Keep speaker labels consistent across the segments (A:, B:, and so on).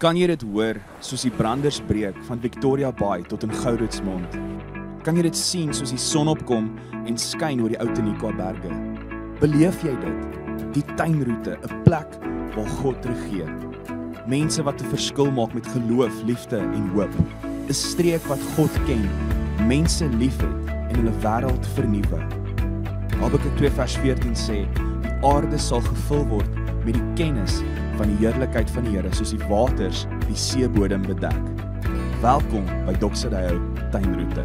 A: Kan jy dit hoor soos die branders breek van Victoria Bay tot in Gouritsmond? Kan jy dit sien soos die son opkom en skyn oor die Ou Tenikwa berge? Beleef jy dit? Die tuinroete, 'n plek waar God regeer. Mense wat 'n verskil maak met geloof, liefde en hoop. 'n Streek wat God ken, mense liefhet en hulle wêreld vernuwe. Habakuk 2 vers 14 sê, die aarde sal gevul word met die kennis van die heerlikheid van die Here, soos die waters die seebodem bedek. Welkom by Doxadeo Tuinroete.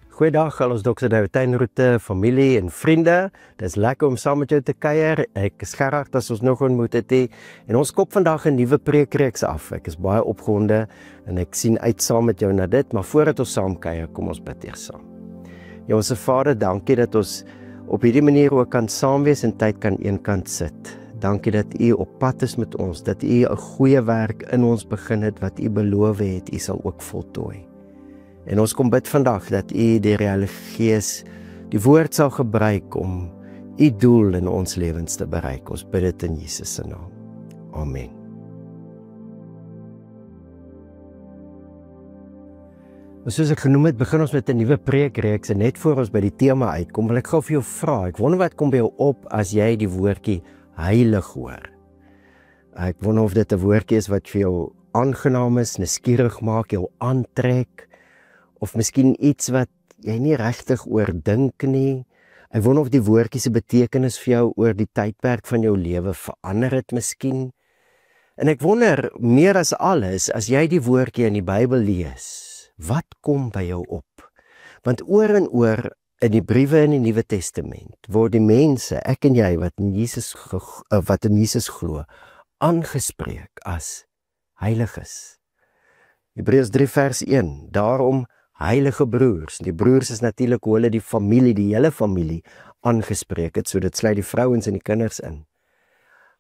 B: Goeiedag al ons Doxadeo Tuinroete familie en vriende. Dis lekker om saam met jou te kuier. Ek is Gerard as ons nog ontmoet het en ons kop vandag 'n nuwe preekreeks af. Ek is baie opgewonde en ek sien uit saam met jou na dit, maar voordat ons saam kuier, kom ons bid eers saam. Ja, onse Vader, dankie dat ons op hierdie manier ook kan saam wees en tyd kan eenkant sit. Dankie dat U op pad is met ons, dat U 'n goeie werk in ons begin het, wat U beloof het, U sal ook voltooi. En ons kom bid vandag dat U die Heilige Gees die woord sal gebruik om U doel in ons lewens te bereik. Ons bid dit in Jesus se naam. Amen. Soos ek genoem het, begin ons met 'n nuwe preekreeks en net voor ons by die tema uitkom, wil ek gou vir jou vra. Ek wonder wat kom by jou op as jy die woordjie heilig hoor. Ek wonder of dit 'n woordjie is wat vir jou aangenaam is, nuuskierig maak, jou aantrek, of miskien iets wat jy nie regtig oordink nie. Ek wonder of die woordjie se betekenis vir jou oor die tydperk van jou lewe verander het miskien. En ek wonder meer as alles, as jy die woordjie in die Bybel lees, wat kom by jou op? Want oor en oor in die briewe in die Nuwe Testament word die mense, ek en jy wat in Jesus glo, aangespreek as heiliges. Hebreërs 3 vers 1, daarom heilige broers. Die broers is natuurlik hoe hulle die familie, die hele familie aangespreek het, so dit sluit die vrouens en die kinders in.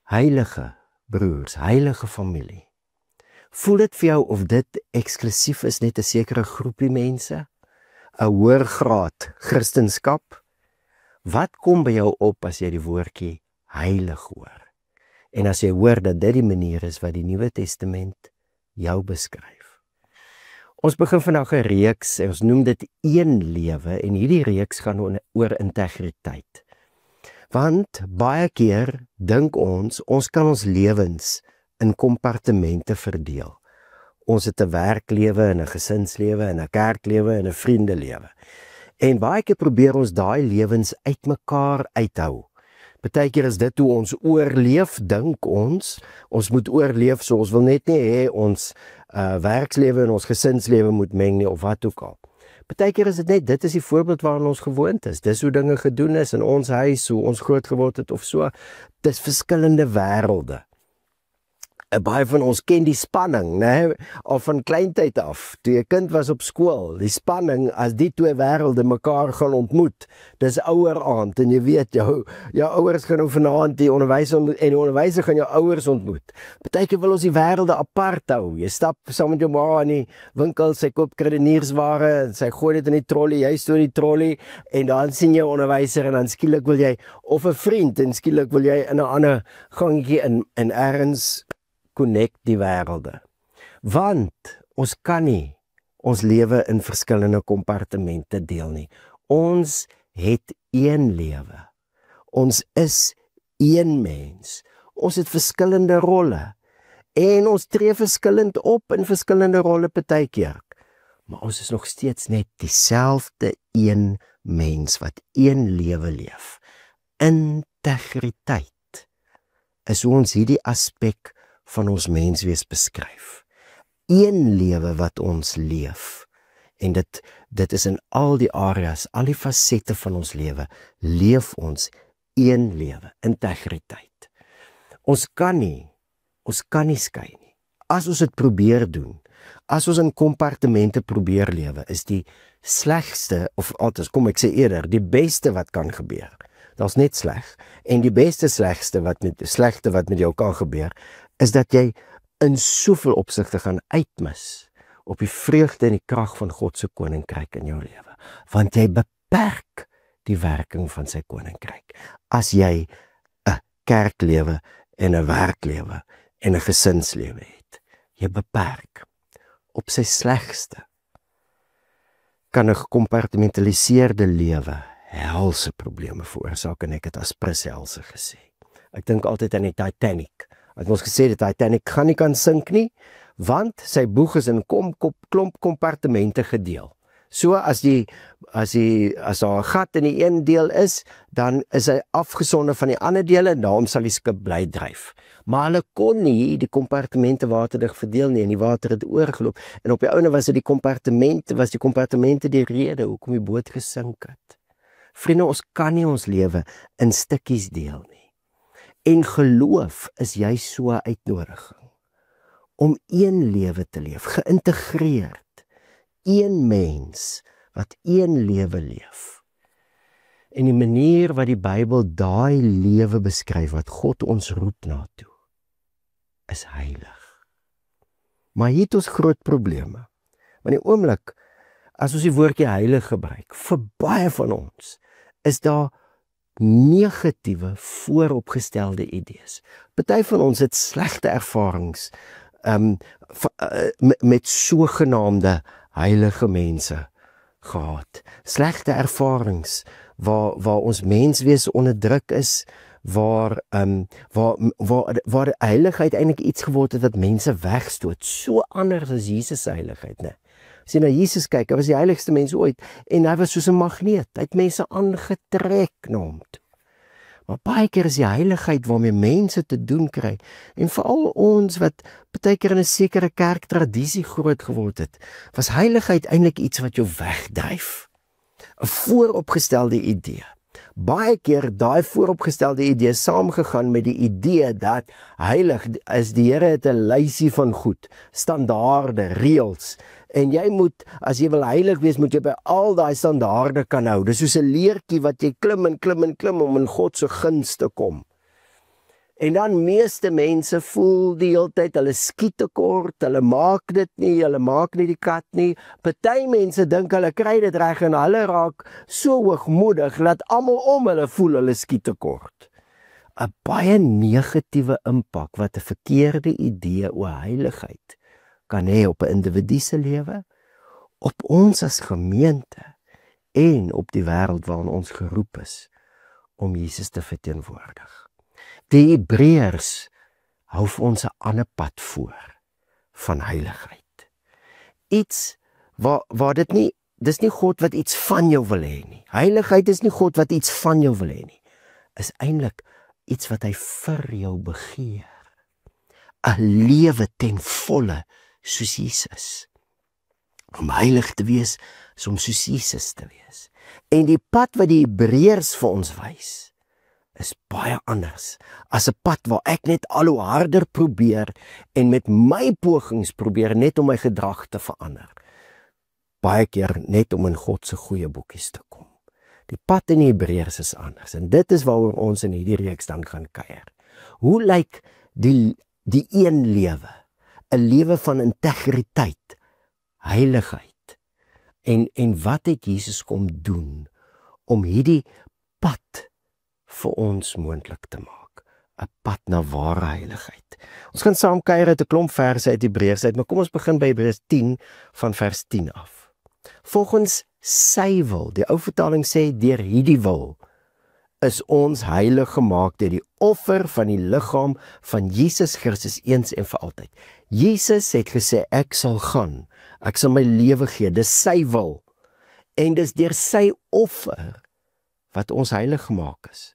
B: Heilige broers, heilige familie. Voel dit vir jou of dit eksklusief is net 'n sekere groepie mense? 'n Hoër graad Christendom? Wat kom by jou op as jy die woordjie heilig hoor? En as jy hoor dat dit die manier is wat die Nuwe Testament jou beskryf. Ons begin vandag 'n reeks, ons noem dit een lewe, en hierdie reeks gaan oor integriteit. Want baie keer dink ons kan ons lewens in kompartemente verdeel. Ons het 'n werklewe en 'n gesinslewe en 'n kerklewe en 'n vriendelewe. En baie keer probeer ons daai lewens uitmekaar uithou. Partykeer is dit hoe ons oorleef, dink ons moet oorleef, so ons wil net nie hê ons werkslewe en ons gesinslewe moet meng nie, of wat ook al. Partykeer is dit is die voorbeeld waarin ons gewoond is. Dis hoe dinge gedoen is in ons huis, hoe ons groot geword het of so. Dis verskillende wêrelde. Baie van ons ken die spanning, né? Al van kleintyd af, toe jy kind was op skool, die spanning as die twee wêrelde mekaar gaan ontmoet. Dis ouer aand en jy weet jou ouers gaan nou vanaand die onderwyser ontmoet en die onderwyser gaan jou ouers ontmoet. Partykeer wil ons die wêrelde apart hou. Jy stap saam met jou ma in die winkel, sy koop kruideniersware en sy gooi dit in die trolley, jy stoor die trolley en dan sien jy onderwyser en dan skielik wil jy of 'n vriend en skielik wil jy in 'n ander gangetjie in ergens connect die wêrelde. Want ons kan nie ons lewe in verskillende kompartemente deel nie. Ons het een lewe. Ons is een mens. Ons het verskillende rolle. En ons tree verskillend op in verskillende rolle partykeer. Maar ons is nog steeds net dieselfde een mens wat een lewe leef. Integriteit is hoe ons hierdie aspek van ons menswees beskryf. Een lewe wat ons leef. En dit is in al die areas, al die fasette van ons lewe, leef ons een lewe, integriteit. Ons kan nie skei nie. As ons dit probeer doen, as ons in kompartemente probeer lewe, is die slegste, of altyd, kom ek sê eerder, die beste wat kan gebeur. Daar's net sleg. En die beste slegste wat met jou kan gebeur, is dat jy in soveel opsigte gaan uitmis op die vreugde en die krag van God se koninkryk in jou lewe. Want jy beperk die werking van sy koninkryk. As jy 'n kerklewe en 'n werklewe en 'n gesinslewe het, jy beperk. Op sy slegste kan 'n gekompartmentaliseerde lewe helse probleme veroorsaak, en ek het as Prins Helse gesê. Ek dink altyd aan die Titanic. Ek het ons gesê die Titanic gaan nie kan sink nie, want sy boeg is in klomp kompartemente gedeel. So as daar 'n gat in die een deel is, dan is hy afgesonder van die ander dele, en daarom sal die skip bly dryf. Maar hulle kon nie die kompartemente waterdig verdeel nie, en die water het oorgeloop. En op die ouene was die kompartemente die rede hoekom die boot gesink het. Vriende, ons kan nie ons lewe in stukkies deel nie. En geloof is juist so 'n uitnodiging om een lewe te leef, geïntegreerd. Een mens wat een lewe leef. En die manier wat die Bybel daai lewe beskryf, wat God ons roep na toe, is heilig. Maar hier het ons groot probleme. Want die oomblik, as ons die woordjie heilig gebruik, vir baie van ons, is daar negatiewe vooropgestelde idees. Party van ons het slegte ervarings met sogenaamde heilige mense gehad. Slegte ervarings waar ons menswees onderdruk is, waar heiligheid eintlik iets geword het wat mense wegstoot, so anders as Jesus se heiligheid, né? As jy na Jesus kyk, hy was die heiligste mens ooit, en hy was soos 'n magneet, hy het mense aangetrek na hom toe. Maar baie keer is die heiligheid waarmee mense te doen kry, en veral ons wat baie keer in 'n sekere kerktradisie groot geword het, was heiligheid eintlik iets wat jou wegdryf. 'n Vooropgestelde idee. Baie keer daai vooropgestelde idee saamgegaan met die idee dat heilig is, die Here het 'n lysie van goed, standaarde, reëls, en jy moet, as jy wil heilig wees, moet jy by al daai standaarde kan hou. Dis soos 'n leertjie wat jy klim en klim en klim om in God se guns te kom. En dan meeste mense voel die hele tyd, hulle skiet tekort, hulle maak dit nie, hulle maak nie die kat nie. Party mense dink hulle kry dit reg, en hulle raak so hoogmoedig, dat almal om hulle voel hulle skiet tekort. 'n Baie negatiewe impak wat 'n verkeerde idee oor heiligheid kan hê op 'n individu se lewe, op ons as gemeente, en op die wêreld waarin ons geroep is om Jesus te verteenwoordig. Die Hebreërs hou vir ons 'n ander pad voor van heiligheid. Iets waar dis nie God wat iets van jou wil hê nie. Heiligheid is nie God wat iets van jou wil hê nie. Is eintlik iets wat hy vir jou begeer. 'n Lewe ten volle soos Jesus. Om heilig te wees, is om soos Jesus te wees. En die pad wat die Hebreërs vir ons wys, is baie anders as 'n pad waar ek net al hoe harder probeer en met my pogings probeer net om my gedrag te verander. Baie keer net om in God se goeie boekies te kom. Die pad in die Hebreërs is anders, en dit is waaroor ons in hierdie reeks dan gaan kuier. Hoe lyk die een lewe? 'n Lewe van integriteit, heiligheid. En wat het Jesus kom doen om hierdie pad vir ons moontlik te maak? 'n Pad na ware heiligheid. Ons gaan saam kuier uit 'n klomp verse uit Hebreërs uit, maar kom ons begin by Hebreërs 10 van vers 10 af. Volgens sy wil, die ou vertaling sê deur hierdie wil, is ons heilig gemaak deur die offer van die liggaam van Jesus Christus eens en vir altyd. Jesus het gesê, ek sal gaan, ek sal my lewe gee, dis sy wil. En dis deur sy offer wat ons heilig gemaak is.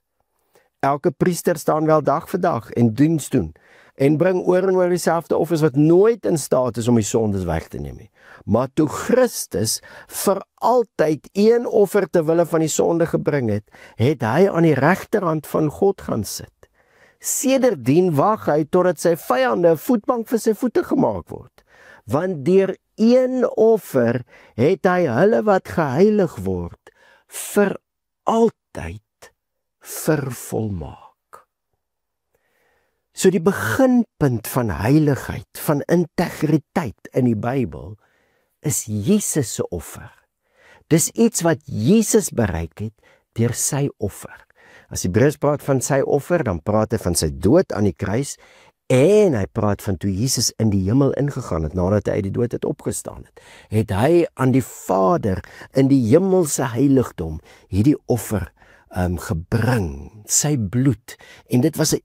B: Elke priester staan wel dag vir dag en diens doen, en bring oor en oor dieselfde offers wat nooit in staat is om die sondes weg te neem nie. Maar toe Christus vir altyd een offer ter wille van die sonde gebring het, het hy aan die regterhand van God gaan sit. Sedertdien wag hy totdat sy vyande 'n voetbank vir sy voete gemaak word. Want deur een offer het hy hulle wat geheilig word vir altyd vervolmaak. So die beginpunt van heiligheid, van integriteit in die Bybel, is Jesus se offer. Dis iets wat Jesus bereik het deur sy offer. As Hebreërs praat van sy offer, dan praat hy van sy dood aan die kruis, en hy praat van toe Jesus in die hemel ingegaan het, nadat hy uit die dood het opgestaan het, het hy aan die Vader in die hemelse heiligdom hierdie offer gebring, sy bloed, en dit was 'n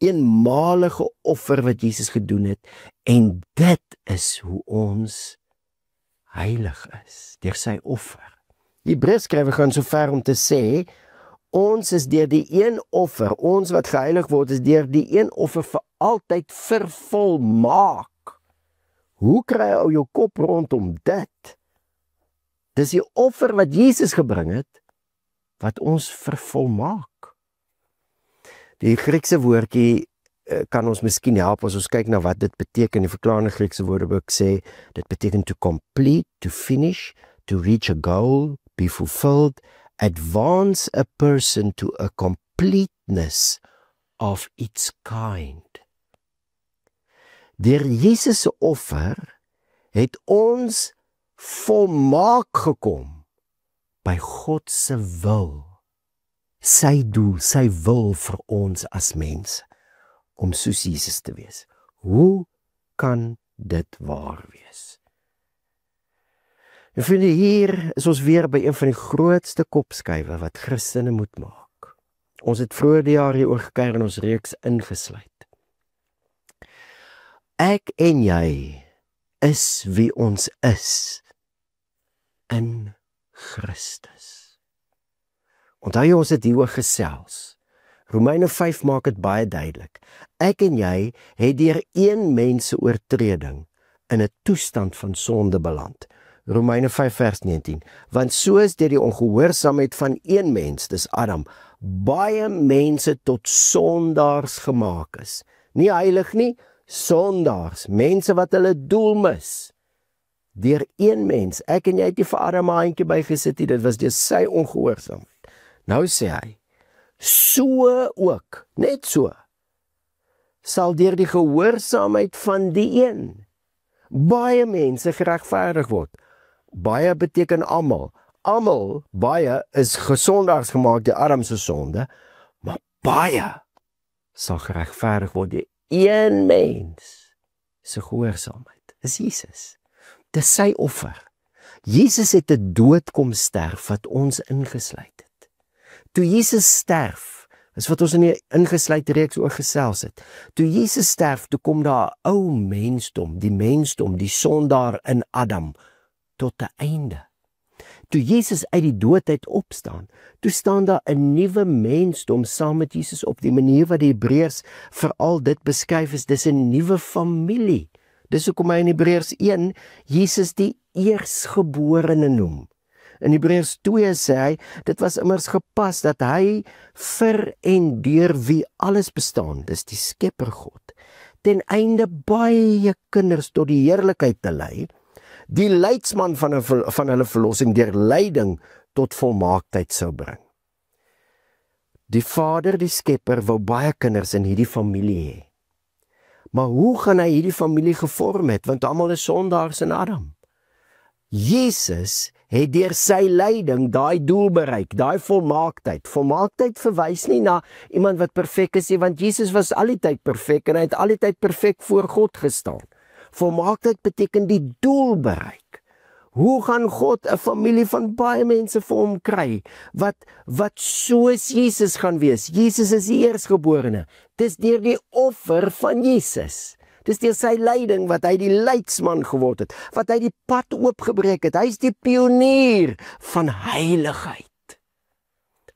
B: eenmalige offer wat Jesus gedoen het, en dit is hoe ons heilig is, deur sy offer. Die Hebreërs skrywer gaan so ver om te sê, ons is deur die een offer, ons wat geheilig word, is deur die een offer vir altyd vervolmaak. Hoe kry jy jou kop rondom dit? Dis die offer wat Jesus gebring het, wat ons vervolmaak. Die Griekse woordjie kan ons miskien help as ons kyk na wat dit beteken. Die verklarende Griekse woordeboek sê, dit beteken to complete, to finish, to reach a goal, be fulfilled, advance a person to a completeness of its kind. Deur Jesus se offer het ons volmaak gekom by God se wil, sy doel, sy wil vir ons as mense, om soos Jesus te wees. Hoe kan dit waar wees? En vriende, hier is ons weer by een van die grootste kopskuive wat Christene moet maak. Ons het vroeër die jaar hieroor gekyk en ons reeks ingesluit. Ek en jy is wie ons is in Christus. Onthou jy, ons het hieroor gesels. Romeine 5 maak dit baie duidelik. Ek en jy het deur een mens se oortreding in 'n toestand van sonde beland. Romeine 5 vers 19. Want soos deur die ongehoorsaamheid van een mens, dis Adam, baie mense tot sondaars gemaak is. Nie heilig nie, sondaars, mense wat hulle doel mis. Deur een mens, ek en jy het nie vir Adam 'n handjie bygesit nie, dit was deur sy ongehoorsaamheid. Nou sê hy, so ook, net so, sal deur die gehoorsaamheid van die een baie mense geregverdig word. Baie beteken almal. Almal, baie is gesondaars gemaak deur Adam se sonde, maar baie sal geregverdig word deur een mens se gehoorsaamheid. Dis Jesus. Dis sy offer. Jesus het 'n dood kom sterf wat ons ingesluit het. Toe Jesus sterf, is wat ons in die ingesluite reeks oor gesels het. Toe Jesus sterf, toe kom daar 'n ou mensdom, die sondaar in Adam, tot 'n einde. Toe Jesus uit die dood uit opstaan, toe staan daar 'n nuwe mensdom saam met Jesus op. Die manier wat die Hebreërs veral dit beskryf is, dis 'n nuwe familie. Dis hoekom hy in Hebreërs 1 Jesus die eersgeborene noem. In Hebreërs 2 sê hy, dit was immers gepas dat hy vir en deur wie alles bestaan, dis die Skepper God, ten einde baie kinders tot die heerlikheid te lei, die leidsman van hulle verlossing deur lyding tot volmaaktheid sou bring. Die Vader, die Skepper, wou baie kinders in hierdie familie hê. Maar hoe gaan hy hierdie familie gevorm het, want almal is sondaars in Adam? Jesus het deur sy lyding daai doel bereik, daai volmaaktheid. Volmaaktheid verwys nie na iemand wat perfek is nie, want Jesus was al die tyd perfek en hy het al die tyd perfek voor God gestaan. Volmaaktheid beteken die doel bereik. Hoe gaan God 'n familie van baie mense vir hom kry, wat soos Jesus gaan wees? Jesus is die eersgeborene. Dis deur die offer van Jesus. Dis deur sy lyding wat hy die leidsman geword het, wat hy die pad oopgebreek het. Hy is die pionier van heiligheid.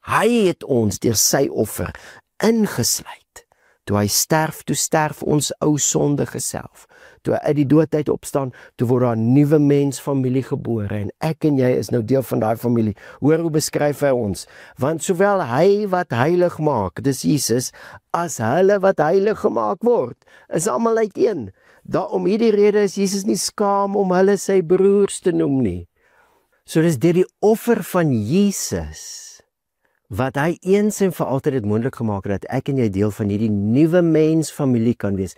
B: Hy het ons deur sy offer ingesluit. Toe hy sterf, toe sterf ons ou sondige self. Toe hy uit die dood uit opstaan, toe word daar 'n nuwe mensfamilie gebore en ek en jy is nou deel van daai familie. Hoor hoe beskryf hy ons? Want sowel hy wat heilig maak, dis Jesus, as hulle wat heilig gemaak word, is almal uiteen. Daarom hierdie rede is Jesus nie skaam om hulle sy broers te noem nie. So dis deur die offer van Jesus wat hy eens en vir altyd dit moontlik gemaak het dat ek en jy deel van hierdie nuwe mensfamilie kan wees.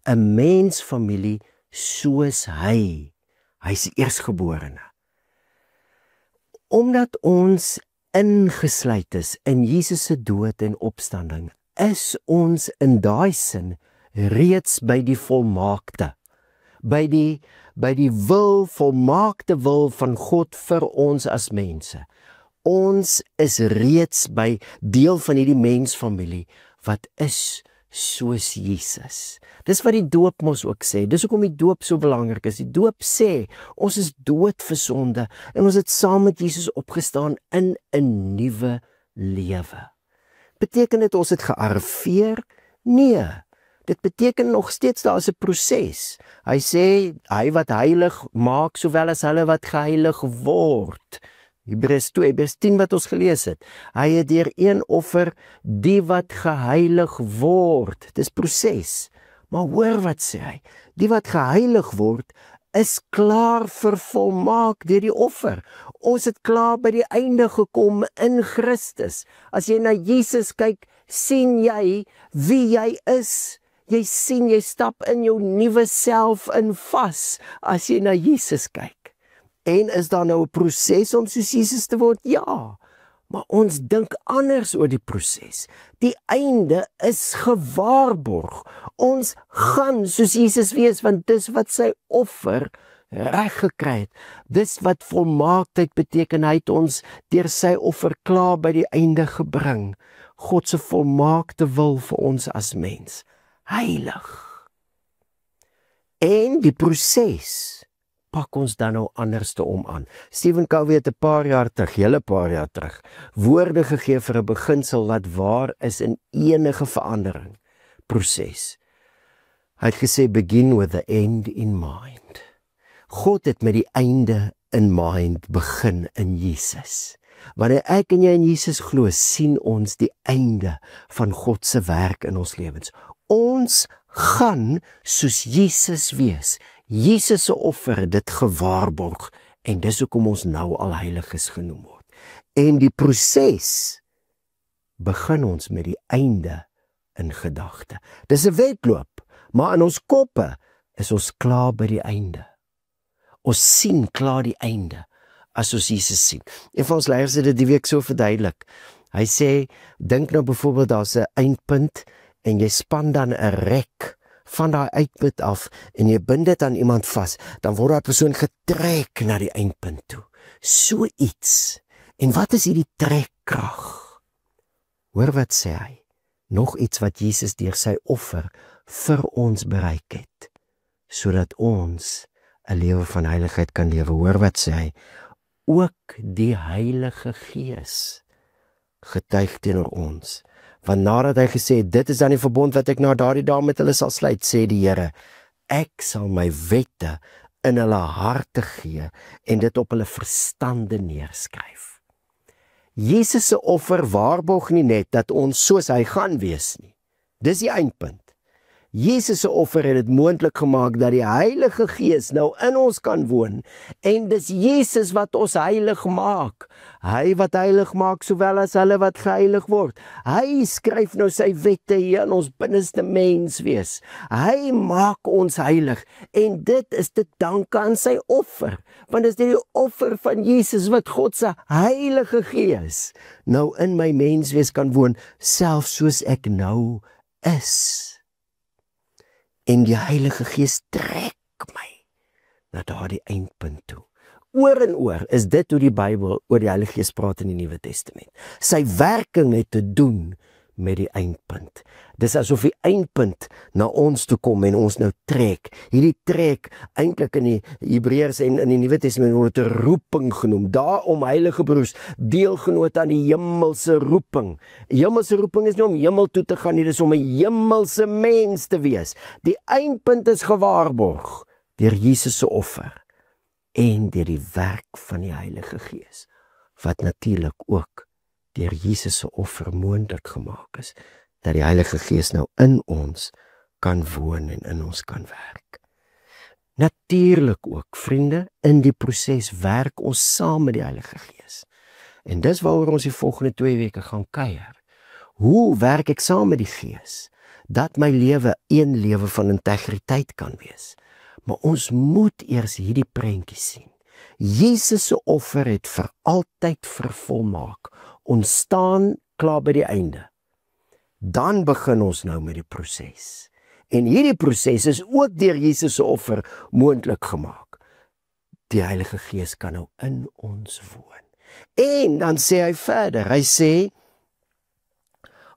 B: 'n Mensfamilie soos hy. Hy is die eersgeborene. omdat ons ingesluit is in Jesus se dood en opstanding, is ons in daai sin reeds by die volmaakte, by die volmaakte wil van God vir ons as mense. Ons is reeds by deel van hierdie mensfamilie wat is soos Jesus. Dis wat die doop mos ook sê. Dis hoekom die doop so belangrik is. Die doop sê, ons is dood vir sonde en ons het saam met Jesus opgestaan in 'n nuwe lewe. Beteken dit ons het gearriveer? Nee. Dit beteken nog steeds daar is 'n proses. Hy sê, hy wat heilig maak, sowel as hulle wat geheilig word. Hebreërs 2, Hebreërs 10 wat ons gelees het. Hy het deur een offer die wat geheilig word. Dis proses. Maar hoor wat sê hy? Die wat geheilig word, is klaar vervolmaak deur die offer. Ons het klaar by die einde gekom in Christus. As jy na Jesus kyk, sien jy wie jy is. Jy sien, jy stap in jou nuwe self in vas as jy na Jesus kyk. En is daar nou 'n proses om soos Jesus te word? Ja, maar ons dink anders oor die proses. Die einde is gewaarborg. Ons gaan soos Jesus wees, want dis wat sy offer reg gekry het. Dis wat volmaaktheid beteken. Hy het ons deur sy offer klaar by die einde gebring. God se volmaakte wil vir ons as mens. Heilig. En die proses pak ons dan nou anders te om aan. Stephen Covey het 'n paar jaar terug, woorde gegee vir 'n beginsel wat waar is in enige verandering, proses. Hy het gesê, begin with the end in mind. God het met die einde in mind begin in Jesus. Wanneer ek en jy in Jesus glo, sien ons die einde van God se werk in ons lewens. Ons gaan soos Jesus wees. Jesus se offer het dit gewaarborg en dis hoekom ons nou al heiliges genoem word. En die proses begin ons met die einde in gedagte. Dis 'n wedloop, maar in ons koppe is ons klaar by die einde. Ons sien klaar die einde as ons Jesus sien. En vir ons leiers het dit die week so verduidelik. Hy sê, dink nou byvoorbeeld daar's 'n eindpunt en jy span dan 'n rek van daai eindpunt af en jy bind dit aan iemand vas, dan word daai persoon getrek na die eindpunt toe. So iets. En wat is hierdie trekkrag? Hoor wat sê hy? Nog iets wat Jesus deur sy offer vir ons bereik het, sodat ons 'n lewe van heiligheid kan lewe. Hoor wat sê hy? Ook die Heilige Gees getuig teenoor ons. Want nadat hy gesê het, dit is dan die verbond wat ek na daardie dae met hulle sal sluit, sê die Here, ek sal my wette in hulle harte gee en dit op hulle verstande neerskryf. Jesus se offer waarborg nie net dat ons soos hy gaan wees nie. Dis die eindpunt. Jesus se offer het dit moontlik gemaak dat die Heilige Gees nou in ons kan woon en dis Jesus wat ons heilig maak. Hy wat heilig maak sowel as hulle wat geheilig word. Hy skryf nou sy wette hier in ons binneste mens wees. Hy maak ons heilig en dit is te danke aan sy offer. Want dis die offer van Jesus wat God se Heilige Gees nou in my mens wees kan woon, selfs soos ek nou is. En die Heilige Gees trek my na daardie eindpunt toe. Oor en oor is dit hoe die Bybel oor die Heilige Gees praat in die Nuwe Testament. Sy werking het te doen met die eindpunt. Dis asof die eindpunt na ons toe kom en ons nou trek. Hierdie trek, eintlik in die Hebreërs en in die Nuwe Testament word dit 'n roeping genoem. Daarom, heilige broers, deelgenoot aan die hemelse roeping. Hemelse roeping is nie om hemel toe te gaan nie, dis om 'n hemelse mens te wees. Die eindpunt is gewaarborg deur Jesus se offer en deur die werk van die Heilige Gees, wat natuurlik ook deur Jesus se offer moontlik gemaak is, dat die Heilige Gees nou in ons kan woon en in ons kan werk. Natuurlik ook, vriende, in die proses werk ons saam met die Heilige Gees. En dis waaroor ons die volgende 2 weke gaan kuier. Hoe werk ek saam met die Gees? Dat my lewe een lewe van integriteit kan wees. Maar ons moet eers hierdie prentjie sien. Jesus se offer het vir altyd vervolmaak. Ons staan klaar by die einde. Dan begin ons nou met die proses. En hierdie proses is ook deur Jesus se offer moontlik gemaak. Die Heilige Gees kan nou in ons woon. En dan sê hy verder, hy sê,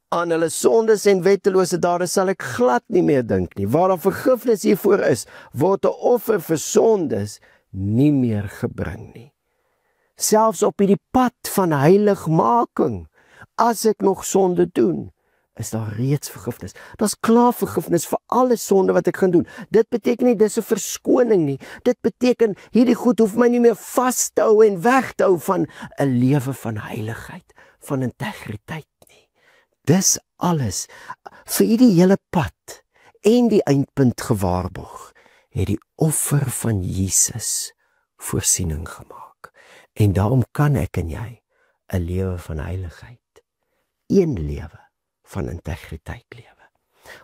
B: aan hulle sondes en wettelose dade sal ek glad nie meer dink nie. Waar daar vergifnis hiervoor is, word 'n offer vir sondes nie meer gebring nie. Selfs op hierdie pad van heiligmaking, as ek nog sonde doen, is daar reeds vergifnis. Daar's klaar vergifnis vir alle sonde wat ek gaan doen. Dit beteken nie dis 'n verskoning nie. Dit beteken hierdie goed hoef my nie meer vas te hou en weg te hou van 'n lewe van heiligheid, van integriteit nie. Dis alles vir hierdie hele pad en die eindpunt gewaarborg, het die offer van Jesus voorsiening gemaak. En daarom kan ek en jy 'n lewe van heiligheid, een lewe van integriteit lewe.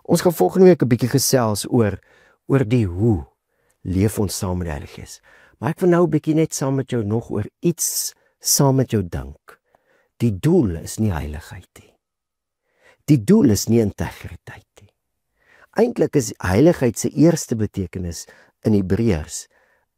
B: Ons gaan volgende week 'n bietjie gesels oor die hoe leef ons saam met die Heilige Gees. Maar ek wil nou 'n bietjie net saam met jou nog oor iets saam met jou dink. Die doel is nie heiligheid nie. Die doel is nie integriteit nie. Eintlik is heiligheid se eerste betekenis in Hebreërs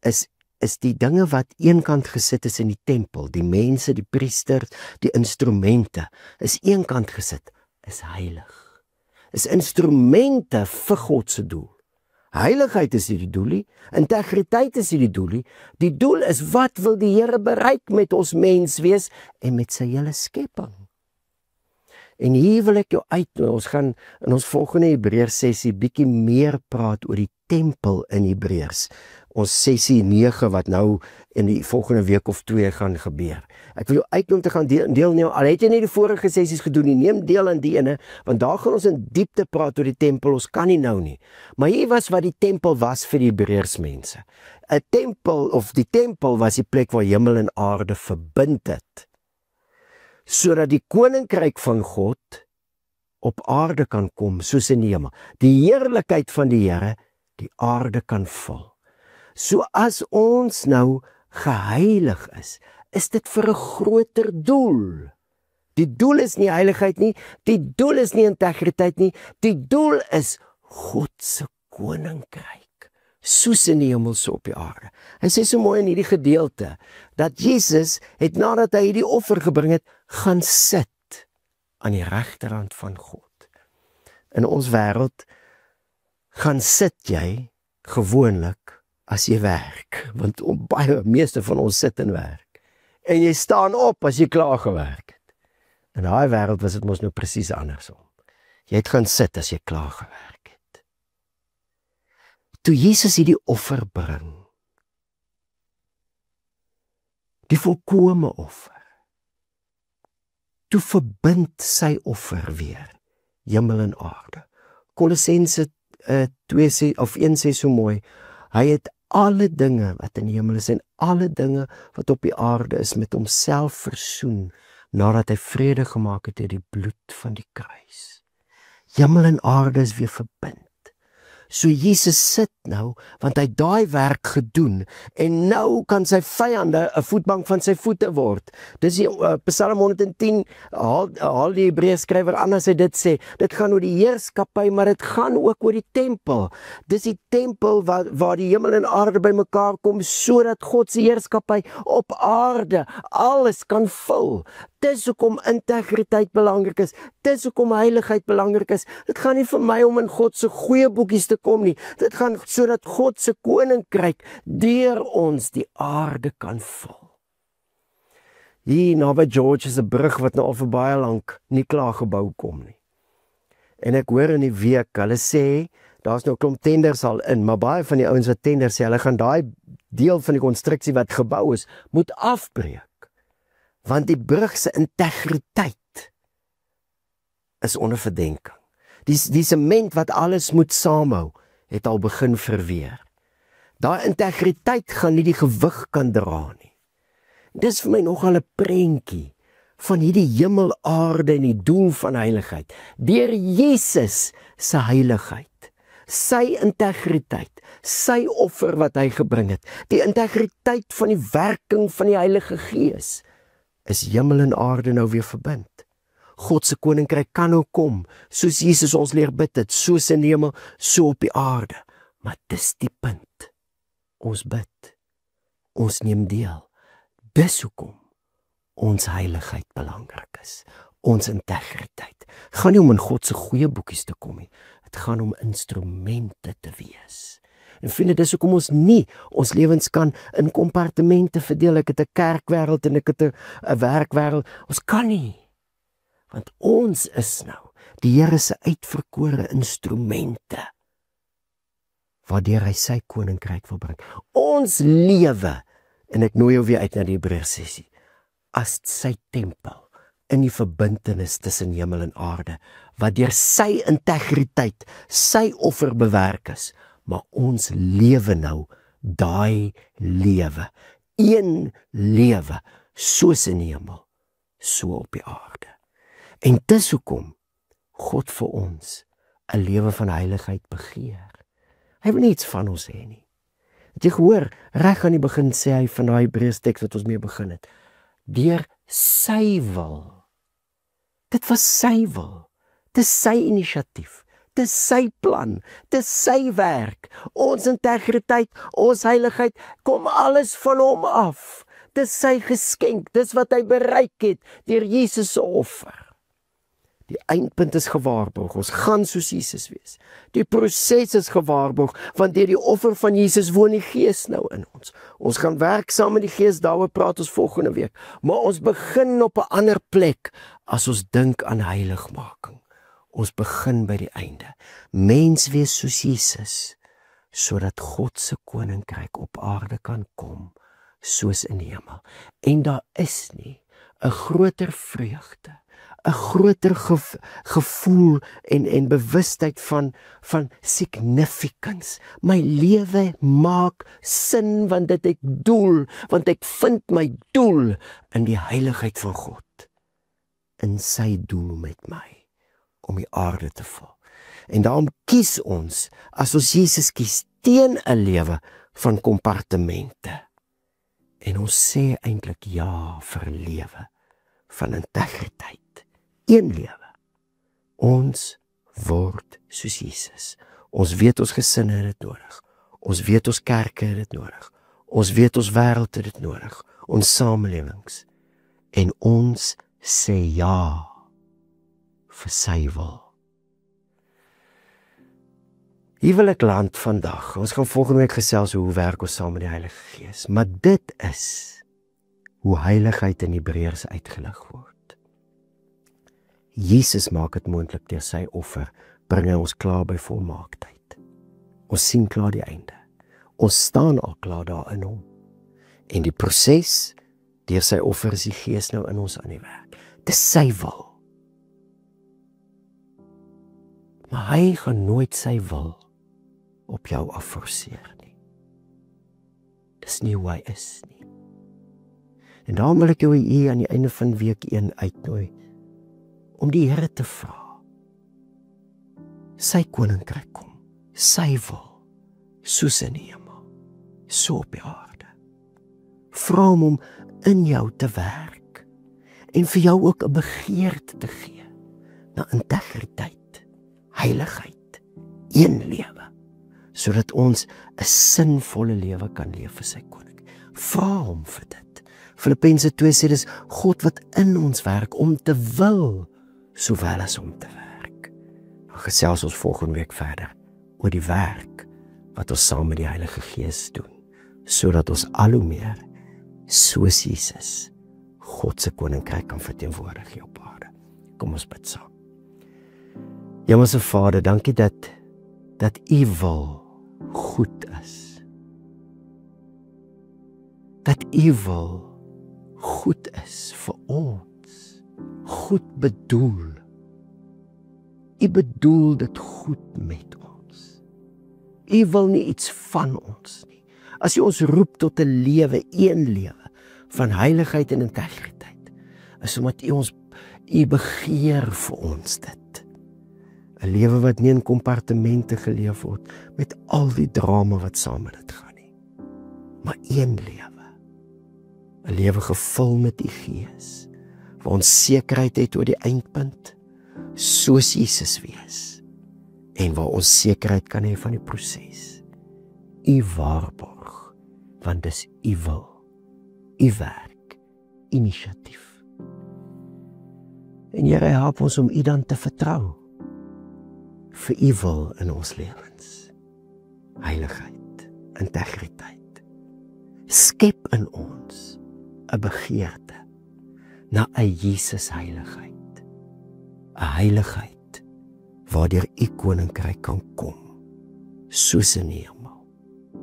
B: is die dinge wat eenkant gesit is in die tempel, die mense, die priesters, die instrumente, is eenkant gesit, is heilig. Is instrumente vir God se doel. Heiligheid is nie die doel nie, integriteit is nie die doel nie. Die doel is wat wil die Here bereik met ons menswees en met sy hele skepping. En hier wil ek jou uitnooi, ons gaan in ons volgende Hebreërs sessie bietjie meer praat oor die tempel in Hebreërs. Ons sessie 9 wat nou in die volgende week of 2 gaan gebeur. Ek wil jou uitnooi om te gaan deelneem, al het jy nie die vorige sessies gedoen nie, neem deel aan die ene, want daar gaan ons in diepte praat oor die tempel, ons kan nie nou nie. Maar hier was wat die tempel was vir die Hebreërs mense. 'n Tempel, of die tempel was die plek waar hemel en aarde verbind het, sodat die koninkryk van God op aarde kan kom, soos in die hemel. Die heerlikheid van die Here die aarde kan vul. So as ons nou geheilig is dit vir 'n groter doel. Die doel is nie heiligheid nie, die doel is nie integriteit nie, die doel is God se koninkryk, soos in die hemel so op die aarde. Hy sê so mooi in hierdie gedeelte, dat Jesus het nadat hy hierdie offer gebring het, gaan sit aan die regterhand van God. In ons wêreld gaan sit jy gewoonlik as jy werk, want baie meeste van ons sit en werk. En jy staan op as jy klaar gewerk het. In daai wêreld was dit mos nou presies andersom. Jy het gaan sit as jy klaar gewerk het. Toe Jesus hierdie offer bring, die volkome offer, toe verbind sy offer weer hemel en aarde. Kolossense 2 of 1 sê so mooi, hy het alle dinge wat in die hemel is en alle dinge wat op die aarde is met homself versoen, nadat hy vrede gemaak het deur die bloed van die kruis. Hemel en aarde is weer verbind. So Jesus sit nou, want hy het daai werk gedoen, en nou kan sy vyande 'n voetbank van sy voete word. Dis die Psalm 110, haal die Hebreërs skrywer aan as hy dit sê, dit gaan oor die heerskappy, maar dit gaan ook oor die tempel. Dis die tempel waar die hemel en aarde bymekaar kom, sodat God se heerskappy op aarde alles kan vul. Dis hoekom integriteit belangrik is, dis hoekom heiligheid belangrik is. Dit gaan nie vir my om in God se goeie boekies te kom nie, dit gaan sodat God se koninkryk deur ons die aarde kan vul. Hier naby George is 'n brug wat nou al vir baie lank nie klaar gebou kom nie. En ek hoor in die week, hulle sê, daar's nou 'n klomp tenders al in, maar baie van die ouens wat tenders sê, hulle gaan daai deel van die konstruksie wat gebou is, moet afbreek. Want die brug se integriteit is onder verdenking. Die sement wat alles moet saamhou, het al begin verweer. Daai integriteit gaan nie die gewig kan dra nie. Dis vir my nogal 'n prentjie van hierdie hemel, aarde en die doel van heiligheid. Deur Jesus se heiligheid sy integriteit, sy offer wat hy gebring het, die integriteit van die werking van die Heilige Gees, is hemel en aarde nou weer verbind. God se koninkryk kan nou kom, soos Jesus ons leer bid het, soos in die hemel, so op die aarde. Maar dis die punt. Ons bid. Ons neem deel. Dis hoekom ons heiligheid belangrik is. Ons integriteit. Het gaan nie om in God se goeie boekies te kom nie. Het gaan om instrumente te wees. En vriende, dis hoekom ons nie ons lewens kan in kompartemente verdeel. Ek het 'n kerkwêreld en ek het 'n werkwêreld. Ons kan nie. Want ons is nou die Here se uitverkore instrumente waardeur hy sy koninkryk wil bring. Ons lewe, en ek nooi jou weer uit na die Hebreërs sessie, as sy tempel in die verbintenis tussen hemel en aarde, wat deur sy integriteit, sy offer bewerk is, maar ons lewe nou daai lewe, een lewe, soos in die hemel, so op die aarde. En dis hoekom God vir ons 'n lewe van heiligheid begeer. Hy wil nie iets van ons hê nie. Het jy gehoor, reg aan die begin sê hy van daai Hebreërs teks wat ons mee begin het, deur sy wil. Dit was sy wil. Dis sy inisiatief. Dis sy plan. Dis sy werk. Ons integriteit, ons heiligheid, kom alles van hom af. Dis sy geskenk. Dis wat hy bereik het deur Jesus se offer. Die eindpunt is gewaarborg. Ons gaan soos Jesus wees. Die proses is gewaarborg, want deur die offer van Jesus woon die Gees nou in ons. Ons gaan werk saam met die Gees, daaroor praat ons volgende week. Maar ons begin op 'n ander plek as ons dink aan heiligmaking. Ons begin by die einde. Mens wees soos Jesus, sodat God se koninkryk op aarde kan kom, soos in die hemel. En daar is nie 'n groter vreugde, 'n groter gevoel en bewustheid van significance. My lewe maak sin, want dit het doel, want ek vind my doel in die heiligheid van God, in sy doel met my, om die aarde te vul. En daarom kies ons, as ons Jesus kies, teen 'n lewe van kompartemente. En ons sê eintlik ja vir 'n lewe van integriteit. Een lewe. Ons word soos Jesus. Ons weet ons gesinne het dit nodig. Ons weet ons kerke het dit nodig. Ons weet ons wêreld het dit nodig. Ons samelewings. En ons sê ja vir sy wil. Hier wil ek land vandag. Ons gaan volgende week gesels hoe werk ons saam met die Heilige Gees. Maar dit is hoe heiligheid in Hebreërs uitgelig word. Jesus maak dit moontlik deur sy offer, bring hy ons klaar by volmaaktheid. Ons sien klaar die einde. Ons staan al klaar daar in hom. En die proses, deur sy offer is die Gees nou in ons aan die werk. Dis sy wil. Maar hy gaan nooit sy wil op jou afforceer nie. Dis nie hoe hy is nie. En daarom wil ek jou hier aan die einde van week 1 uitnooi, om die Here te vra. Sy koninkryk kom, sy wil, soos in die hemel, so op die aarde. Vra hom om in jou te werk, en vir jou ook 'n begeerte te gee, na integriteit, heiligheid, een lewe, sodat ons 'n sinvolle lewe kan leef vir sy koning. Vra hom vir dit. Filippense 2 sê dis God wat in ons werk om te wil, sowel as om te werk. Dan gesels ons volgende week verder oor die werk wat ons saam met die Heilige Gees doen, sodat ons al hoe meer soos Jesus God se koninkryk kan verteenwoordig hier op aarde. Kom ons bid saam. Hemelse Vader, dankie dat U wil goed is. Dat U wil goed is vir ons. Goed bedoel. U bedoel dit goed met ons. U wil nie iets van ons nie. As U ons roep tot 'n lewe, een lewe van heiligheid en integriteit, is omdat U begeer vir ons dit. 'n lewe wat nie in kompartemente geleef word, met al die drama wat saam met dit gaan nie. Maar een lewe. 'n lewe gevul met die Gees, waar ons sekerheid het oor die eindpunt, soos Jesus wees, en waar ons sekerheid kan hê van die proses. U waarborg, want dis u wil, u werk, inisiatief. En Here, help ons om u dan te vertrou, vir u wil in ons lewens. Heiligheid, integriteit. Skep in ons 'n begeerte na 'n Jesus heiligheid. 'n Heiligheid waardeur u koninkryk kan kom, soos in die hemel,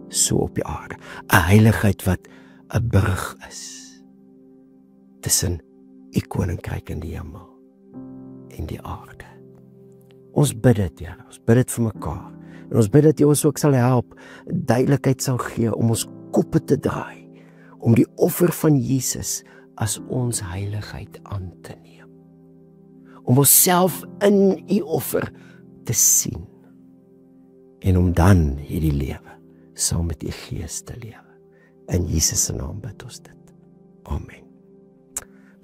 B: so op die aarde. 'n Heiligheid wat 'n brug is tussen u koninkryk in die hemel en die aarde. Ons bid dit, Here, ons bid dit vir mekaar. En ons bid dat U ons ook sal help, duidelikheid sal gee om ons koppe te draai, om die offer van Jesus as ons heiligheid aan te neem. Om onsself in U offer te sien. En om dan hierdie lewe saam met U Gees te lewe. In Jesus se naam bid ons dit. Amen.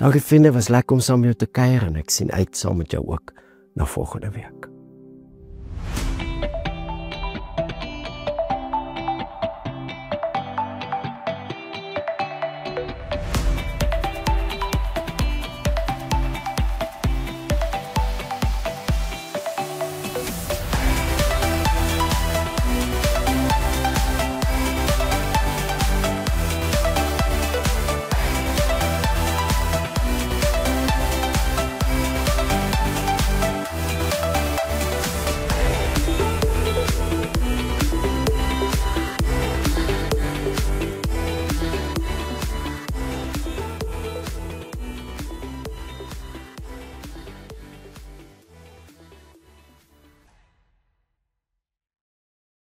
B: Dankie vriende, was lekker om saam met jou te kuier en ek sien uit saam met jou ook na volgende week.